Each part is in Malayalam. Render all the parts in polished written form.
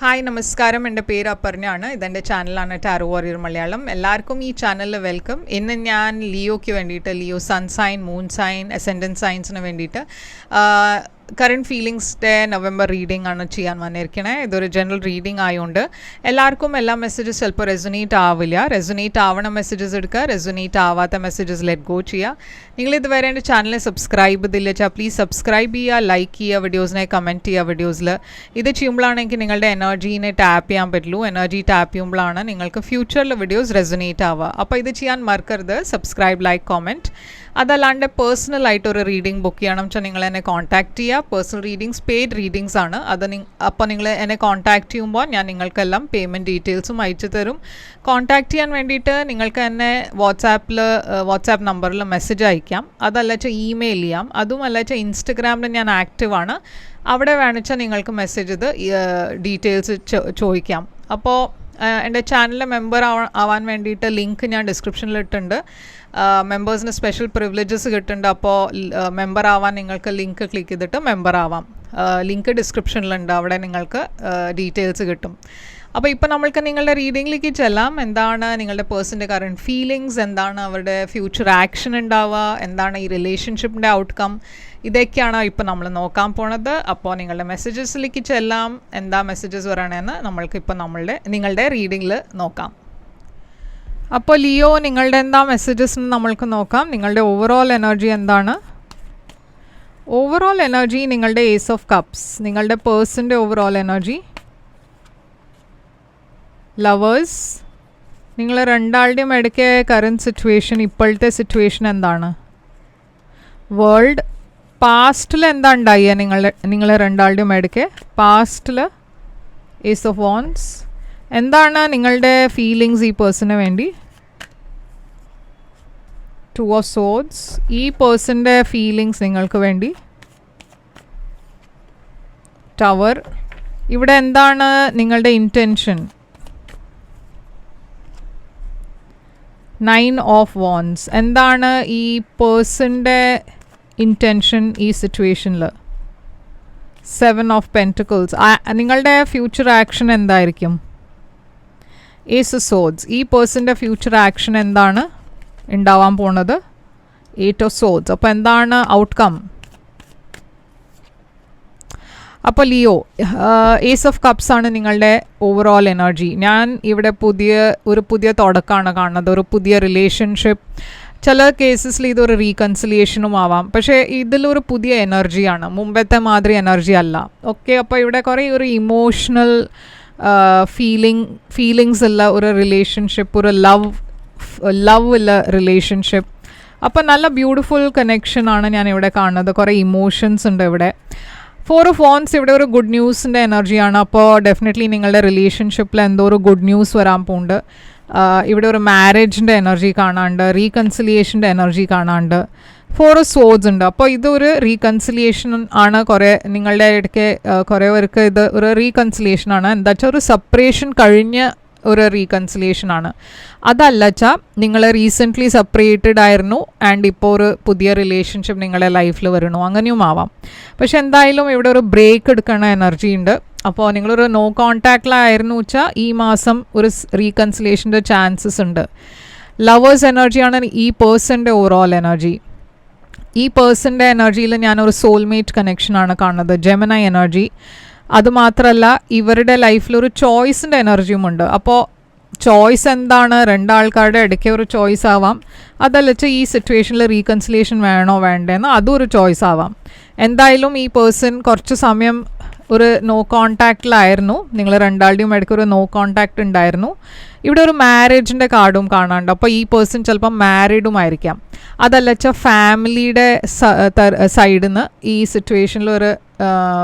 ഹായ് നമസ്കാരം, എൻ്റെ പേര് അപർണയാണ്. ഇതെൻ്റെ ചാനലാണ് ടാരോ വാരിയർ മലയാളം. എല്ലാവർക്കും ഈ ചാനലിൽ വെൽക്കം. ഇന്ന് ഞാൻ ലിയോയ്ക്ക് വേണ്ടിയിട്ട്, Leo sun sign, moon sign, ascendant സൈൻസിന് വേണ്ടിയിട്ട് കറണ്ട് ഫീലിങ്സിൻ്റെ നവംബർ റീഡിംഗ് ആണ് ചെയ്യാൻ വന്നിരിക്കണേ. ഇതൊരു ജനറൽ റീഡിംഗ് ആയതുകൊണ്ട് എല്ലാവർക്കും എല്ലാ മെസ്സേജസ് ചിലപ്പോൾ റെസൊനേറ്റ് ആവില്ല. റെസൊനേറ്റ് ആവണ മെസ്സേജസ് എടുക്കുക, റെസൊനേറ്റ് ആവാത്ത മെസ്സേജസ് ലെറ്റ് ഗോ ചെയ്യുക. നിങ്ങൾ ഇതുവരെ എൻ്റെ ചാനൽ സബ്സ്ക്രൈബ് ചെയ്തില്ല വെച്ചാൽ പ്ലീസ് സബ്സ്ക്രൈബ് ചെയ്യുക, ലൈക്ക് ചെയ്യുക, വീഡിയോസിനെ കമൻറ്റ് ചെയ്യുക. വീഡിയോസിൽ ഇത് ചെയ്യുമ്പോഴാണെങ്കിൽ നിങ്ങളുടെ എനർജീനെ ടാപ്പ് ചെയ്യാൻ പറ്റുള്ളൂ. എനർജി ടാപ്പ് ചെയ്യുമ്പോഴാണ് നിങ്ങൾക്ക് ഫ്യൂച്ചറിൽ വീഡിയോസ് റെസൊനേറ്റ് ആവുക. അപ്പോൾ ഇത് ചെയ്യാൻ മറക്കരുത്, സബ്സ്ക്രൈബ്, ലൈക്ക്, കമൻറ്റ്. അതല്ലാണ്ട് പേഴ്സണലായിട്ട് ഒരു റീഡിംഗ് ബുക്ക് ചെയ്യണം വെച്ചാൽ നിങ്ങൾ എന്നെ കോൺടാക്റ്റ് ചെയ്യുക. പേഴ്സണൽ റീഡിങ്സ് പെയ്ഡ് റീഡിങ്സ് ആണ്. അപ്പോൾ നിങ്ങൾ എന്നെ കോൺടാക്റ്റ് ചെയ്യുമ്പോൾ ഞാൻ നിങ്ങൾക്കെല്ലാം പേയ്മെൻറ്റ് ഡീറ്റെയിൽസും അയച്ചു തരും. കോൺടാക്റ്റ് ചെയ്യാൻ വേണ്ടിയിട്ട് നിങ്ങൾക്ക് എന്നെ വാട്സാപ്പ് നമ്പറിൽ മെസ്സേജ് അയക്കാം. അതല്ല വെച്ചാൽ ഇമെയിൽ ചെയ്യാം. അതുമല്ല വെച്ചാൽ ഇൻസ്റ്റഗ്രാമിൽ ഞാൻ ആക്റ്റീവാണ്. അവിടെ വേണിച്ചാൽ നിങ്ങൾക്ക് മെസ്സേജ് ചെയ്ത് ഡീറ്റെയിൽസ് ചോദിക്കാം. അപ്പോൾ എൻ്റെ ചാനലിലെ മെമ്പർ ആവാൻ വേണ്ടിയിട്ട് ലിങ്ക് ഞാൻ ഡിസ്ക്രിപ്ഷനിൽ ഇട്ടിട്ടുണ്ട്. മെമ്പേഴ്സിന് സ്പെഷ്യൽ പ്രിവിലേജസ് കിട്ടുന്നുണ്ട്. അപ്പോൾ മെമ്പർ ആവാൻ നിങ്ങൾക്ക് ലിങ്ക് ക്ലിക്ക് ചെയ്തിട്ട് മെമ്പർ ആവാം. ലിങ്ക് ഡിസ്ക്രിപ്ഷനിലുണ്ട്, അവിടെ നിങ്ങൾക്ക് ഡീറ്റെയിൽസ് കിട്ടും. അപ്പോൾ ഇപ്പോൾ നമ്മൾക്ക് നിങ്ങളുടെ റീഡിങ്ങിലേക്ക് ചെല്ലാം. എന്താണ് നിങ്ങളുടെ പേഴ്സൻ്റെ കറണ്ട് ഫീലിങ്സ്, എന്താണ് അവരുടെ ഫ്യൂച്ചർ ആക്ഷൻ ഉണ്ടാവുക, എന്താണ് ഈ റിലേഷൻഷിപ്പിൻ്റെ ഔട്ട്കം, ഇതൊക്കെയാണ് ഇപ്പോൾ നമ്മൾ നോക്കാൻ പോണത്. അപ്പോൾ നിങ്ങളുടെ മെസ്സേജസിലേക്ക് ചെല്ലാം. എന്താ മെസ്സേജസ് പറയണമെന്ന് നമ്മൾക്കിപ്പോൾ നിങ്ങളുടെ റീഡിങ്ങിൽ നോക്കാം. അപ്പോൾ ലിയോ, നിങ്ങളുടെ എന്താ മെസ്സേജസ് നമ്മൾക്ക് നോക്കാം. നിങ്ങളുടെ ഓവറോൾ എനർജി എന്താണ്? ഓവറോൾ എനർജി നിങ്ങളുടെ ഏസ് ഓഫ് കപ്സ്, നിങ്ങളുടെ പേഴ്സൻ്റെ ഓവറോൾ എനർജി. ലവേഴ്സ്, നിങ്ങൾ രണ്ടാളുടെയും ഇടയ്ക്ക് കറണ്ട് സിറ്റുവേഷൻ, ഇപ്പോഴത്തെ സിറ്റുവേഷൻ എന്താണ്? വേൾഡ്, പാസ്റ്റിൽ എന്താ ഉണ്ടായ നിങ്ങൾ രണ്ടാളുടെയും ഇടയ്ക്ക്? പാസ്റ്റിൽ ഏസ് ഓഫ് വോൺസ്. എന്താണ് നിങ്ങളുടെ ഫീലിങ്സ് ഈ പേഴ്സണിന് വേണ്ടി? ടു ഓഫ് സോഡ്സ്, ഈ പേഴ്സൻ്റെ ഫീലിങ്സ് നിങ്ങൾക്ക് വേണ്ടി. ടവർ, ഇവിടെ എന്താണ് നിങ്ങളുടെ ഇൻറ്റൻഷൻ? 9 ഓഫ് വോൺസ്, എന്താണ് ഈ പേഴ്സൻ്റെ ഇൻറ്റൻഷൻ ഈ സിറ്റുവേഷനിൽ? 7 ഓഫ് പെൻറ്റിക്കിൾസ്, നിങ്ങളുടെ ഫ്യൂച്ചർ ആക്ഷൻ എന്തായിരിക്കും? ഏസ് ഓഫ് സോഡ്സ്, ഈ പേഴ്സൻ്റെ ഫ്യൂച്ചർ ആക്ഷൻ എന്താണ് ഉണ്ടാവാൻ പോണത്? 8 ഓഫ് സോഡ്സ്, അപ്പോൾ എന്താണ് ഔട്ട്കം? അപ്പോൾ ലിയോ, ഏസ് ഓഫ് കപ്സ് ആണ് നിങ്ങളുടെ ഓവറോൾ എനർജി. ഞാൻ ഇവിടെ ഒരു പുതിയ തുടക്കമാണ് കാണുന്നത്, ഒരു പുതിയ റിലേഷൻഷിപ്പ്. ചില കേസസിൽ ഇതൊരു റീകൺസിലിയേഷനും ആവാം. പക്ഷേ ഇതിലൊരു പുതിയ എനർജിയാണ്, മുമ്പത്തെ മാതിരി എനർജി അല്ല. ഓക്കെ, അപ്പോൾ ഇവിടെ കുറേ ഒരു ഇമോഷണൽ ഫീലിങ്സ് ഉള്ള ഒരു റിലേഷൻഷിപ്പ്, ഒരു ലവ് ഉള്ള റിലേഷൻഷിപ്പ്. അപ്പോൾ നല്ല ബ്യൂട്ടിഫുൾ കണക്ഷനാണ് ഞാൻ ഇവിടെ കാണുന്നത്. കുറേ ഇമോഷൻസ് ഉണ്ട് ഇവിടെ. 4 ഓഫ് വോൺസ് ഇവിടെ ഒരു ഗുഡ് ന്യൂസിൻ്റെ എനർജിയാണ്. അപ്പോൾ ഡെഫിനറ്റ്ലി നിങ്ങളുടെ റിലേഷൻഷിപ്പിൽ എന്തോ ഒരു ഗുഡ് ന്യൂസ് വരാൻ പോകുന്നുണ്ട്. ഇവിടെ ഒരു മാരേജിൻ്റെ എനർജി കാണാണ്ട്, റീകൺസിലിയേഷൻ്റെ എനർജി കാണാണ്ട്. 4 ഓഫ് സോഡ്സ് ഉണ്ട്. അപ്പോൾ ഇതൊരു റീകൺസിലിയേഷൻ ആണ്. നിങ്ങളുടെ ഇടയ്ക്ക് കുറേ പേർക്ക് ഇത് ഒരു റീകൺസിലിയേഷൻ ആണ്. എന്താ വെച്ചാൽ ഒരു സെപ്പറേഷൻ കഴിഞ്ഞ ഒരു റീകൺസിലിയേഷൻ ആണ്. അതല്ല വെച്ചാൽ നിങ്ങൾ റീസെൻ്റ്ലി സെപ്പറേറ്റഡ് ആയിരുന്നു ആൻഡ് ഇപ്പോൾ ഒരു പുതിയ റിലേഷൻഷിപ്പ് നിങ്ങളുടെ ലൈഫിൽ വരണു, അങ്ങനെയും ആവാം. പക്ഷെ എന്തായാലും ഇവിടെ ഒരു ബ്രേക്ക് എടുക്കണ എനർജി ഉണ്ട്. അപ്പോൾ നിങ്ങളൊരു നോ കോൺടാക്റ്റിലായിരുന്നു വെച്ചാൽ ഈ മാസം ഒരു റീകൺസിലിയേഷൻ്റെ ചാൻസസ് ഉണ്ട്. ലവേഴ്സ് എനർജിയാണ് ഈ പേഴ്സൻ്റെ ഓവറോൾ എനർജി. ഈ പേഴ്സൻ്റെ എനർജിയിൽ ഞാനൊരു സോൾമേറ്റ് കണക്ഷനാണ് കാണുന്നത്, ജെമിനി എനർജി. അതുമാത്രമല്ല ഇവരുടെ ലൈഫിലൊരു ചോയ്സിൻ്റെ എനർജിയുമുണ്ട്. അപ്പോൾ ചോയ്സ് എന്താണ്? രണ്ടാൾക്കാരുടെ ഇടയ്ക്ക് ഒരു ചോയ്സ് ആവാം. അതല്ല വെച്ചാൽ ഈ സിറ്റുവേഷനിൽ റീകൺസിലിയേഷൻ വേണോ വേണ്ടേന്ന് അതും ഒരു ചോയ്സ് ആവാം. എന്തായാലും ഈ പേഴ്സൺ കുറച്ച് സമയം ഒരു നോ കോൺടാക്റ്റിലായിരുന്നു. നിങ്ങൾ രണ്ടാളുടെയും ഇടയ്ക്ക് ഒരു നോ കോൺടാക്റ്റ് ഉണ്ടായിരുന്നു. ഇവിടെ ഒരു മാരേജിൻ്റെ കാർഡും കാണാണ്ട്. അപ്പോൾ ഈ പേഴ്സൺ ചിലപ്പോൾ മാരീഡും ആയിരിക്കാം. അതല്ല വെച്ചാൽ ഫാമിലിയുടെ സൈഡിൽ നിന്ന് ഈ സിറ്റുവേഷനിലൊരു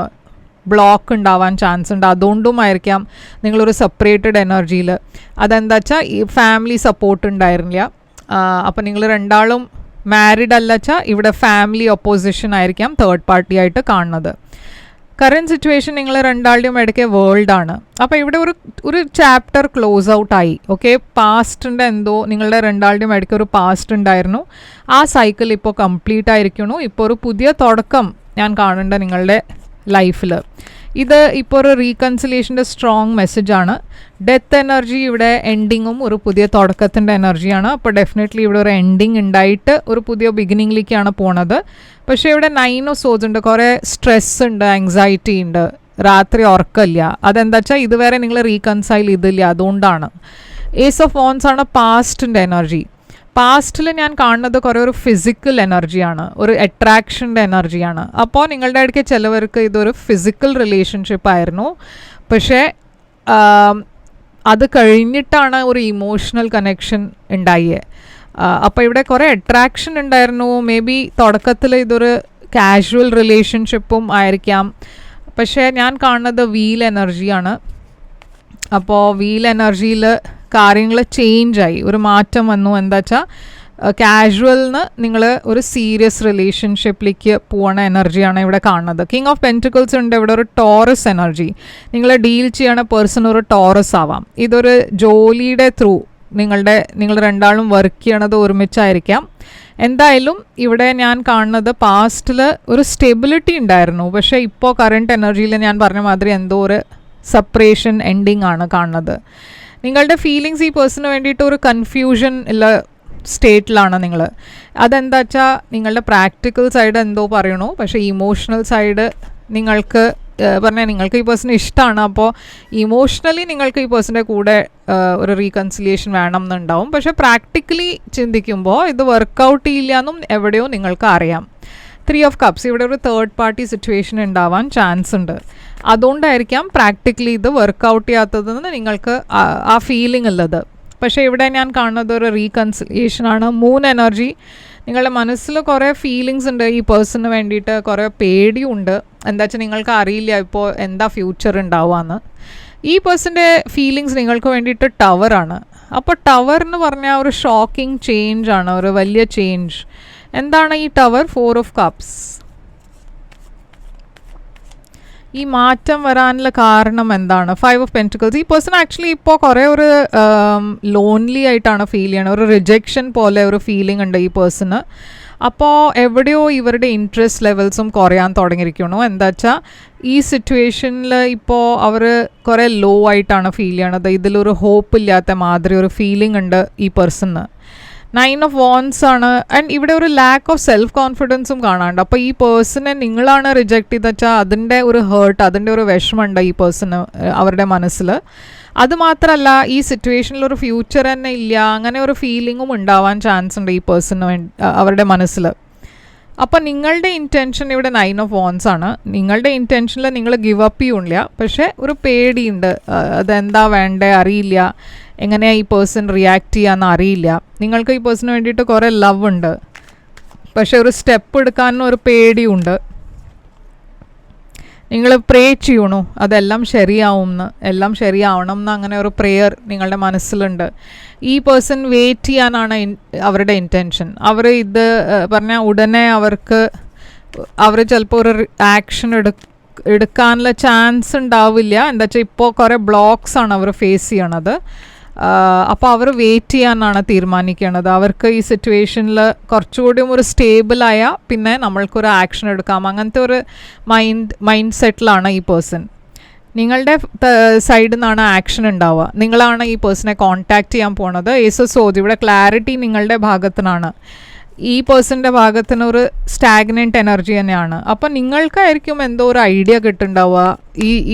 ബ്ലോക്ക് ഉണ്ടാവാൻ ചാൻസ് ഉണ്ട്. അതുകൊണ്ടുമായിരിക്കാം നിങ്ങളൊരു സെപ്പറേറ്റഡ് എനർജിയിൽ. അതെന്താ വെച്ചാൽ ഈ ഫാമിലി സപ്പോർട്ട് ഉണ്ടായിരുന്നില്ല. അപ്പോൾ നിങ്ങൾ രണ്ടാളും മാരീഡ് അല്ല വെച്ചാൽ ഇവിടെ ഫാമിലി ഒപ്പോസിഷൻ ആയിരിക്കാം തേർഡ് പാർട്ടി ആയിട്ട് കാണുന്നത്. കറണ്ട് സിറ്റുവേഷൻ നിങ്ങൾ രണ്ടാളുടെയും ഇടയ്ക്ക് വേൾഡാണ്. അപ്പോൾ ഇവിടെ ഒരു ചാപ്റ്റർ ക്ലോസ് ഔട്ട് ആയി. ഓക്കെ, പാസ്റ്റിൻ്റെ എന്തോ നിങ്ങളുടെ രണ്ടാളുടെയും ഇടയ്ക്ക് ഒരു പാസ്റ്റ് ഉണ്ടായിരുന്നു. ആ സൈക്കിൾ ഇപ്പോൾ കംപ്ലീറ്റ് ആയിരിക്കണു. ഇപ്പോൾ ഒരു പുതിയ തുടക്കം ഞാൻ കാണേണ്ട നിങ്ങളുടെ ലൈഫിൽ. ഇത് ഇപ്പോൾ ഒരു റീകൺസിലേഷൻ്റെ സ്ട്രോങ് മെസ്സേജാണ്. ഡെത്ത് എനർജി ഇവിടെ എൻഡിങ്ങും ഒരു പുതിയ തുടക്കത്തിൻ്റെ എനർജിയാണ്. അപ്പോൾ ഡെഫിനറ്റ്ലി ഇവിടെ ഒരു എൻഡിങ് ഉണ്ടായിട്ട് ഒരു പുതിയ ബിഗിനിങ്ങിലേക്കാണ് പോണത്. പക്ഷേ ഇവിടെ 9 ഓഫ് സോഡ്സ് ഉണ്ട്, കുറേ സ്ട്രെസ് ഉണ്ട്, ആങ്സൈറ്റി ഉണ്ട്, രാത്രി ഉറക്കമില്ല. അതെന്താ വെച്ചാൽ ഇതുവരെ നിങ്ങൾ റീകൺസൈൽ ചെയ്തില്ല, അതുകൊണ്ടാണ്. ഏസ് ഓഫ് വോൺസ് ആണ് പാസ്റ്റിൻ്റെ എനർജി. പാസ്റ്റിൽ ഞാൻ കാണുന്നത് കുറേ ഒരു ഫിസിക്കൽ എനർജിയാണ്, ഒരു അട്രാക്ഷൻ്റെ എനർജിയാണ്. അപ്പോൾ നിങ്ങളുടെ ഇടയ്ക്ക് ചിലവർക്ക് ഇതൊരു ഫിസിക്കൽ റിലേഷൻഷിപ്പ് ആയിരുന്നു, പക്ഷേ അത് കഴിഞ്ഞിട്ടാണ് ഒരു ഇമോഷണൽ കണക്ഷൻ ഉണ്ടായേ. അപ്പോൾ ഇവിടെ കുറേ അട്രാക്ഷൻ ഉണ്ടായിരുന്നു. മേ ബി തുടക്കത്തിൽ ഇതൊരു കാഷ്വൽ റിലേഷൻഷിപ്പും ആയിരിക്കാം. പക്ഷേ ഞാൻ കാണുന്നത് വീൽ എനർജിയാണ്. അപ്പോൾ വീൽ എനർജിയിൽ കാര്യങ്ങൾ ചേഞ്ചായി, ഒരു മാറ്റം വന്നു. എന്താ വെച്ചാൽ കാഷ്വലിന് നിങ്ങൾ ഒരു സീരിയസ് റിലേഷൻഷിപ്പിലേക്ക് പോകണ എനർജിയാണ് ഇവിടെ കാണുന്നത്. കിങ് ഓഫ് പെൻറ്റിക്കിൾസ് ഉണ്ട് ഇവിടെ, ഒരു ടോറസ് എനർജി. നിങ്ങൾ ഡീൽ ചെയ്യണ പേഴ്സൺ ഒരു ടോറസ് ആവാം. ഇതൊരു ജോലിയുടെ ത്രൂ നിങ്ങൾ രണ്ടാളും വർക്ക് ചെയ്യണത് ഒരുമിച്ചായിരിക്കാം. എന്തായാലും ഇവിടെ ഞാൻ കാണുന്നത് പാസ്റ്റിൽ ഒരു സ്റ്റെബിലിറ്റി ഉണ്ടായിരുന്നു, പക്ഷേ ഇപ്പോൾ കറണ്ട് എനർജിയിൽ ഞാൻ പറഞ്ഞ മാതിരി എന്തോ ഒരു സെപ്പറേഷൻ എൻഡിങ് ആണ് കാണുന്നത്. നിങ്ങളുടെ ഫീലിങ്സ് ഈ പേഴ്സണിന് വേണ്ടിയിട്ട് ഒരു കൺഫ്യൂഷൻ ഉള്ള സ്റ്റേറ്റിലാണ് നിങ്ങൾ. അതെന്താ വെച്ചാൽ നിങ്ങളുടെ പ്രാക്ടിക്കൽ സൈഡ് എന്തോ പറയണു, പക്ഷേ ഇമോഷണൽ സൈഡ് നിങ്ങൾക്ക് പറഞ്ഞാൽ നിങ്ങൾക്ക് ഈ പേഴ്സൺ ഇഷ്ടമാണ്. അപ്പോൾ ഇമോഷണലി നിങ്ങൾക്ക് ഈ പേഴ്സൻ്റെ കൂടെ ഒരു റീകൺസിലിയേഷൻ വേണം എന്നുണ്ടാവും. പക്ഷേ പ്രാക്ടിക്കലി ചിന്തിക്കുമ്പോൾ ഇത് വർക്കൗട്ട് ചെയ്യില്ല എന്നും എവിടെയോ നിങ്ങൾക്ക് അറിയാം. 3 ഓഫ് കപ്സ് ഇവിടെ ഒരു തേർഡ് പാർട്ടി സിറ്റുവേഷൻ ഉണ്ടാവാൻ ചാൻസ് ഉണ്ട്. അതുകൊണ്ടായിരിക്കാം പ്രാക്ടിക്കലി ഇത് വർക്കൗട്ട് ചെയ്യാത്തതെന്ന് നിങ്ങൾക്ക് ആ ഫീലിംഗ് ഉള്ളത്. പക്ഷേ ഇവിടെ ഞാൻ കാണുന്നത് ഒരു റീകൺസിലിയേഷനാണ്. Moon energy. നിങ്ങളുടെ മനസ്സിൽ കുറേ ഫീലിങ്സ് ഉണ്ട് ഈ പേഴ്സണിന് വേണ്ടിയിട്ട്, കുറേ പേടിയും ഉണ്ട്. എന്താ വെച്ചാൽ നിങ്ങൾക്ക് അറിയില്ല ഇപ്പോൾ എന്താ ഫ്യൂച്ചർ ഉണ്ടാവുകയെന്ന്. ഈ പേഴ്സൻ്റെ ഫീലിങ്സ് നിങ്ങൾക്ക് വേണ്ടിയിട്ട് ടവറാണ്. അപ്പോൾ ടവർ എന്ന് പറഞ്ഞാൽ ഒരു ഷോക്കിംഗ് ചേഞ്ച് ആണ്, ഒരു വലിയ ചേഞ്ച്. എന്താണ് ഈ ടവർ? 4 of cups. ഈ മാറ്റം വരാനുള്ള കാരണം എന്താണ്? 5 ഓഫ് പെൻറ്റിക്കിൾസ്. ഈ പേഴ്സൺ ആക്ച്വലി ഇപ്പോൾ കുറേ ഒരു ലോൺലി ആയിട്ടാണ് ഫീൽ ചെയ്യണത്, ഒരു റിജക്ഷൻ പോലെ ഒരു ഫീലിംഗ് ഉണ്ട് ഈ പേഴ്സണ്. അപ്പോൾ എവിടെയോ ഇവരുടെ ഇൻട്രസ്റ്റ് ലെവൽസും കുറയാൻ തുടങ്ങിയിരിക്കുന്നു. എന്താ വെച്ചാൽ ഈ സിറ്റുവേഷനിൽ ഇപ്പോൾ അവർ കുറേ ലോ ആയിട്ടാണ് ഫീൽ ചെയ്യണത്. ഇതിലൊരു ഹോപ്പ് ഇല്ലാത്ത മാതിരി ഒരു ഫീലിംഗ് ഉണ്ട് ഈ പേഴ്സണ്. 9 ഓഫ് വോൺസ് ആണ്. ആൻഡ് ഇവിടെ ഒരു ലാക്ക് ഓഫ് സെൽഫ് കോൺഫിഡൻസും കാണാണ്ട്. അപ്പോൾ ഈ പേഴ്സണെ നിങ്ങളാണ് റിജക്റ്റ് ചെയ്ത് വെച്ചാൽ അതിൻ്റെ ഒരു ഹേർട്ട്, അതിൻ്റെ ഒരു വിഷമമുണ്ട് ഈ പേഴ്സണ് അവരുടെ മനസ്സിൽ. അതുമാത്രമല്ല ഈ സിറ്റുവേഷനിൽ ഒരു ഫ്യൂച്ചർ തന്നെ ഇല്ല, അങ്ങനെ ഒരു ഫീലിങ്ങും ഉണ്ടാവാൻ ചാൻസ് ഉണ്ട് ഈ പേഴ്സണ് അവരുടെ മനസ്സിൽ. അപ്പോൾ നിങ്ങളുടെ ഇൻറ്റൻഷൻ ഇവിടെ 9 ഓഫ് വോൺസ് ആണ്. നിങ്ങളുടെ ഇൻറ്റൻഷനിൽ നിങ്ങൾ ഗിവ് അപ്പ് ചെയ്യില്ല, പക്ഷേ ഒരു പേടിയുണ്ട്. അതെന്താ വേണ്ടേ അറിയില്ല, എങ്ങനെയാണ് ഈ പേഴ്സൺ റിയാക്ട് ചെയ്യാമെന്ന് അറിയില്ല. നിങ്ങൾക്ക് ഈ പേഴ്സണിന് വേണ്ടിയിട്ട് കുറേ ലവ് ഉണ്ട്, പക്ഷേ ഒരു സ്റ്റെപ്പ് എടുക്കാനും ഒരു പേടിയുണ്ട്. നിങ്ങൾ പ്രേ ചെയ്യണു അതെല്ലാം ശരിയാവുമെന്ന്, എല്ലാം ശരിയാവണം എന്ന്, അങ്ങനെ ഒരു പ്രെയർ നിങ്ങളുടെ മനസ്സിലുണ്ട്. ഈ പേഴ്സൺ വെയിറ്റ് ചെയ്യാനാണ് അവരുടെ ഇൻറ്റൻഷൻ. അവർ ഇത് പറഞ്ഞാൽ ഉടനെ അവർ ചിലപ്പോൾ ഒരു ആക്ഷൻ എടുക്കാനുള്ള ചാൻസ് ഉണ്ടാവില്ല. എന്താ വെച്ചാൽ ഇപ്പോൾ കുറേ ബ്ലോക്സ് ആണ് അവർ ഫേസ് ചെയ്യണത്. അപ്പോൾ അവർ വെയിറ്റ് ചെയ്യാനാണ് തീരുമാനിക്കുന്നത്. അവർക്ക് ഈ സിറ്റുവേഷനിൽ കുറച്ചുകൂടിയും ഒരു സ്റ്റേബിളായ പിന്നെ നമ്മൾക്കൊരു ആക്ഷൻ എടുക്കാം, അങ്ങനത്തെ ഒരു മൈൻഡ് സെറ്റിലാണ് ഈ പേഴ്സൺ. നിങ്ങളുടെ സൈഡിൽ നിന്നാണ് ആക്ഷൻ ഉണ്ടാവുക. നിങ്ങളാണ് ഈ പേഴ്സണെ കോൺടാക്റ്റ് ചെയ്യാൻ പോണത്. സോദ് ഇവിടെ ക്ലാരിറ്റി നിങ്ങളുടെ ഭാഗത്തുനിന്നാണ്. ഈ പേഴ്സൻ്റെ ഭാഗത്തിന് ഒരു സ്റ്റാഗ്നൻറ്റ് എനർജി തന്നെയാണ്. അപ്പം നിങ്ങൾക്കായിരിക്കും എന്തോ ഒരു ഐഡിയ കിട്ടുന്നുണ്ടാവുക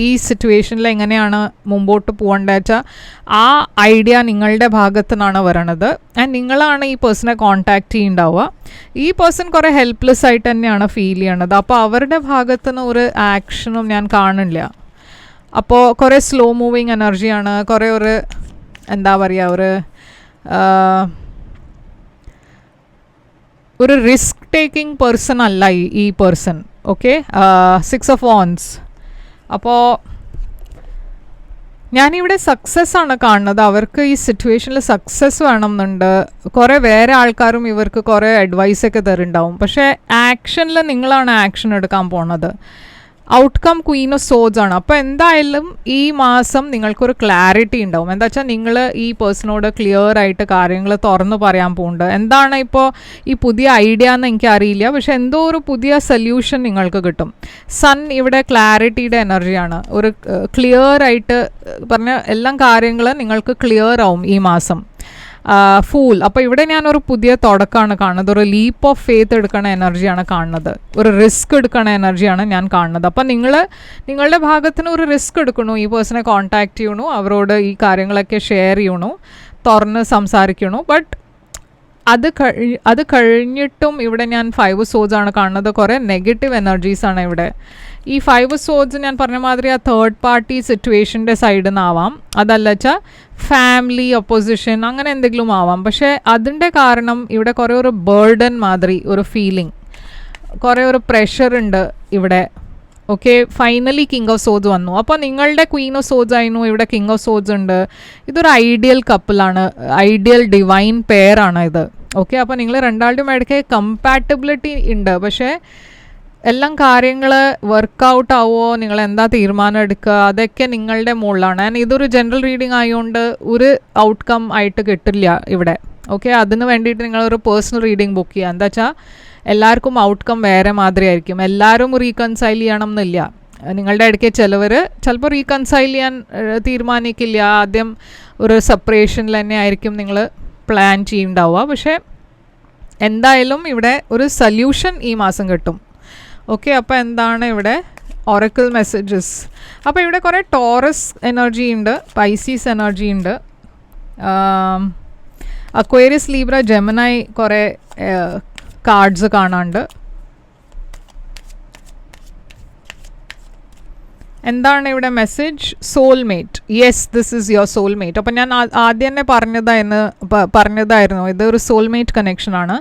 ഈ സിറ്റുവേഷനിൽ എങ്ങനെയാണ് മുമ്പോട്ട് പോകേണ്ടത് വെച്ചാൽ ആ ഐഡിയ നിങ്ങളുടെ ഭാഗത്തുനിന്നാണ് വരണത്. ആൻഡ് നിങ്ങളാണ് ഈ പേഴ്സണെ കോൺടാക്റ്റ് ചെയ്യുന്നുണ്ടാവുക. ഈ പേഴ്സൺ കുറേ ഹെൽപ്ലെസ് ആയിട്ട് തന്നെയാണ് ഫീൽ ചെയ്യണത്. അപ്പോൾ അവരുടെ ഭാഗത്തുനിന്ന് ഒരു ആക്ഷനും ഞാൻ കാണില്ല. അപ്പോൾ കുറേ സ്ലോ മൂവിങ് എനർജിയാണ്, കുറേ ഒരു എന്താ പറയുക ഒരു റിസ്ക് ടേക്കിംഗ് പേഴ്സൺ അല്ല ഈ പേഴ്സൺ. Okay, 6 of wands. അപ്പോൾ ഞാനിവിടെ സക്സസ് ആണ് കാണുന്നത്. അവർക്ക് ഈ സിറ്റുവേഷനിൽ സക്സസ് വേണം എന്നുണ്ട്. കുറേ വേറെ ആൾക്കാരും ഇവർക്ക് കുറേ അഡ്വൈസൊക്കെ തരുന്നുണ്ടാവും, പക്ഷേ ആക്ഷനിൽ നിങ്ങളാണ് ആക്ഷൻ എടുക്കാൻ പോണത്. ഔട്ട്കം ക്വീൻ ഓഫ് സോഡ്സ് ആണ്. അപ്പോൾ എന്തായാലും ഈ മാസം നിങ്ങൾക്കൊരു ക്ലാരിറ്റി ഉണ്ടാവും. എന്താ വെച്ചാൽ നിങ്ങൾ ഈ പേഴ്സണോട് ക്ലിയർ ആയിട്ട് കാര്യങ്ങൾ തുറന്നു പറയാൻ പോകുന്നുണ്ട്. എന്താണ് ഇപ്പോൾ ഈ പുതിയ ഐഡിയ എന്ന് എനിക്കറിയില്ല, പക്ഷെ എന്തോ ഒരു പുതിയ സൊല്യൂഷൻ നിങ്ങൾക്ക് കിട്ടും. സൺ ഇവിടെ ക്ലാരിറ്റിയുടെ എനർജിയാണ്. ഒരു ക്ലിയർ ആയിട്ട് പറഞ്ഞ എല്ലാം കാര്യങ്ങൾ നിങ്ങൾക്ക് ക്ലിയർ ആവും ഈ മാസം. ഫൂൾ, അപ്പോൾ ഇവിടെ ഞാനൊരു പുതിയ തുടക്കമാണ് കാണുന്നത്. ഒരു ലീപ്പ് ഓഫ് ഫെയ്ത്ത് എടുക്കണ എനർജിയാണ് കാണുന്നത്. ഒരു റിസ്ക് എടുക്കണ എനർജിയാണ് ഞാൻ കാണുന്നത്. അപ്പം നിങ്ങളുടെ ഭാഗത്തിന് ഒരു റിസ്ക് എടുക്കണു. ഈ പേഴ്സണെ കോൺടാക്ട് ചെയ്യണു, അവരോട് ഈ കാര്യങ്ങളൊക്കെ ഷെയർ ചെയ്യണു, തുറന്ന് സംസാരിക്കണു. ബട്ട് അത് കഴിഞ്ഞിട്ടും ഇവിടെ ഞാൻ 5 സോഡ്സ് ആണ് കാണുന്നത്. കുറേ നെഗറ്റീവ് എനർജീസാണ് ഇവിടെ. ഈ 5 സോഡ്സ് ഞാൻ പറഞ്ഞ മാതിരി ആ തേർഡ് പാർട്ടി സിറ്റുവേഷൻ്റെ സൈഡിൽ നിന്നാവാം, അതല്ല വെച്ചാൽ ഫാമിലി ഒപ്പോസിഷൻ അങ്ങനെ എന്തെങ്കിലും ആവാം. പക്ഷേ അതിൻ്റെ കാരണം ഇവിടെ കുറേ ഒരു ബേർഡൻ മാതിരി ഒരു ഫീലിംഗ്, കുറേ ഒരു പ്രഷർ ഉണ്ട് ഇവിടെ. Okay, finally king of swords വന്നു. അപ്പോൾ നിങ്ങളുടെ ക്വീൻ ഓഫ് സോഡ്സ് ആയിരുന്നു, ഇവിടെ കിങ് ഓഫ് സോഡ്സ് ഉണ്ട്. ഇതൊരു ഐഡിയൽ കപ്പിളാണ്, ഐഡിയൽ ഡിവൈൻ പെയറാണ് ഇത്. ഓക്കെ, അപ്പോൾ നിങ്ങൾ രണ്ടാളുടെയും ഇടയ്ക്ക് കമ്പാറ്റബിലിറ്റി ഉണ്ട്. പക്ഷേ എല്ലാം കാര്യങ്ങൾ വർക്കൗട്ട് ആവുമോ, നിങ്ങൾ എന്താ തീരുമാനം എടുക്കുക, അതൊക്കെ നിങ്ങളുടെ മുകളിലാണ്. ആൻഡ് ഇതൊരു ജനറൽ റീഡിംഗ് ആയതുകൊണ്ട് ഒരു ഔട്ട്കം ആയിട്ട് കിട്ടില്ല ഇവിടെ. ഓക്കെ, അതിന് വേണ്ടിയിട്ട് നിങ്ങളൊരു പേഴ്സണൽ റീഡിംഗ് ബുക്ക് ചെയ്യുക. എന്താ വെച്ചാൽ എല്ലാവർക്കും ഔട്ട്കം വേറെ മാതിരി ആയിരിക്കും. എല്ലാവരും റീകൺസൈൽ ചെയ്യണം എന്നില്ല. നിങ്ങളുടെ ഇടയ്ക്ക് ചിലപ്പോൾ റീകൺസൈൽ ചെയ്യാൻ തീരുമാനിക്കില്ല. ആദ്യം ഒരു സെപ്പറേഷനിൽ തന്നെ ആയിരിക്കും നിങ്ങൾ പ്ലാൻ ചെയ്യുന്നുണ്ടാവുക. പക്ഷേ എന്തായാലും ഇവിടെ ഒരു സൊല്യൂഷൻ ഈ മാസം കിട്ടും. ഓക്കെ, അപ്പോൾ എന്താണ് ഇവിടെ ഒറക്കിൾ മെസ്സേജസ്? അപ്പോൾ ഇവിടെ കുറേ ടോറസ് എനർജി ഉണ്ട്, പൈസീസ് എനർജി ഉണ്ട്, അക്വേറിയസ്, ലീബ്ര, ജെമിനായി കുറേ കാർഡ്സ് കാണാണ്ട്. എന്താണ് ഇവിടെ message? Soulmate. Yes, this is your soulmate. അപ്പം ഞാൻ ആദ്യം തന്നെ പറഞ്ഞതായിരുന്നു ഇതൊരു സോൾമേറ്റ് കണക്ഷനാണ്.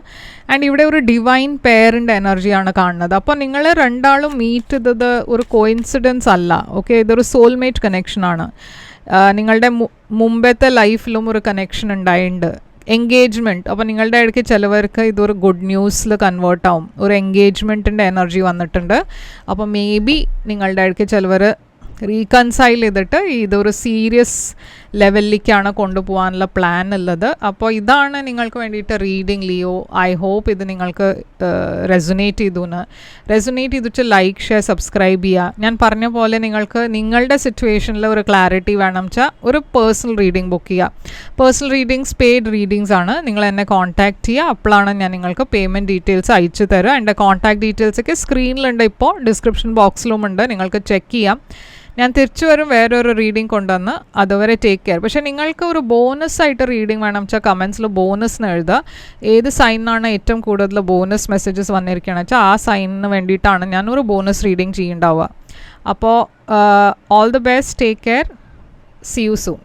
ആൻഡ് ഇവിടെ ഒരു ഡിവൈൻ പെയറിൻ്റെ എനർജിയാണ് കാണുന്നത്. അപ്പോൾ നിങ്ങൾ രണ്ടാളും മീറ്റ് ചെയ്തത് ഒരു കോയിൻസിഡൻസ് അല്ല. ഓക്കെ, ഇതൊരു സോൾമേറ്റ് കണക്ഷനാണ്. നിങ്ങളുടെ മുമ്പത്തെ ലൈഫിലും ഒരു കണക്ഷൻ ഉണ്ടായിട്ടുണ്ട്, എൻഗേജ്മെൻറ്റ്. അപ്പോൾ നിങ്ങളുടെ ഇടയ്ക്ക് ചിലവർക്ക് ഇതൊരു ഗുഡ് ന്യൂസിൽ കൺവേർട്ട് ആവും. ഒരു എൻഗേജ്മെൻറ്റിൻ്റെ എനർജി വന്നിട്ടുണ്ട്. അപ്പോൾ മേ ബി നിങ്ങളുടെ ഇടയ്ക്ക് ചിലവർ റീകൺസൈൽ ചെയ്തിട്ട് ഇതൊരു സീരിയസ് ലെവലിലേക്കാണ് കൊണ്ടുപോകാനുള്ള പ്ലാൻ ഉള്ളത്. അപ്പോൾ ഇതാണ് നിങ്ങൾക്ക് വേണ്ടിയിട്ട് റീഡിംഗ് ലിയോ. ഐ ഹോപ്പ് ഇത് നിങ്ങൾക്ക് റെസൊനേറ്റ് ചെയ്തിട്ട് ലൈക്ക്, ഷെയർ, സബ്സ്ക്രൈബ് ചെയ്യുക. ഞാൻ പറഞ്ഞ പോലെ നിങ്ങൾക്ക് നിങ്ങളുടെ സിറ്റുവേഷനിൽ ഒരു ക്ലാരിറ്റി വേണം വെച്ചാൽ ഒരു പേഴ്സണൽ റീഡിംഗ് ബുക്ക് ചെയ്യുക. പേഴ്സണൽ റീഡിങ്സ് പെയ്ഡ് റീഡിങ്സ് ആണ്. നിങ്ങൾ എന്നെ കോൺടാക്ട് ചെയ്യുക. അപ്പോഴാണ് ഞാൻ നിങ്ങൾക്ക് പേയ്മെൻറ്റ് ഡീറ്റെയിൽസ് അയച്ചു തരുക. എൻ്റെ കോൺടാക്ട് ഡീറ്റെയിൽസൊക്കെ സ്ക്രീനിലുണ്ട്, ഇപ്പോൾ ഡിസ്ക്രിപ്ഷൻ ബോക്സിലുമുണ്ട്, നിങ്ങൾക്ക് ചെക്ക് ചെയ്യാം. ഞാൻ തിരിച്ചു വരും വേറൊരു റീഡിംഗ് കൊണ്ടുവന്ന്. അതുവരെ ടേക്ക് കെയർ. പക്ഷേ നിങ്ങൾക്ക് ഒരു ബോണസ് ആയിട്ട് റീഡിംഗ് വേണം വെച്ചാൽ കമൻസിൽ ബോണസിന് എഴുതുക. ഏത് സൈനിനാണ് ഏറ്റവും കൂടുതൽ ബോണസ് മെസ്സേജസ് വന്നിരിക്കുകയാണെന്ന് വെച്ചാൽ ആ സൈനിന് വേണ്ടിയിട്ടാണ് ഞാൻ ഒരു ബോണസ് റീഡിംഗ് ചെയ്യുന്നുണ്ടാവുക. അപ്പോൾ all the best, take care, see you soon.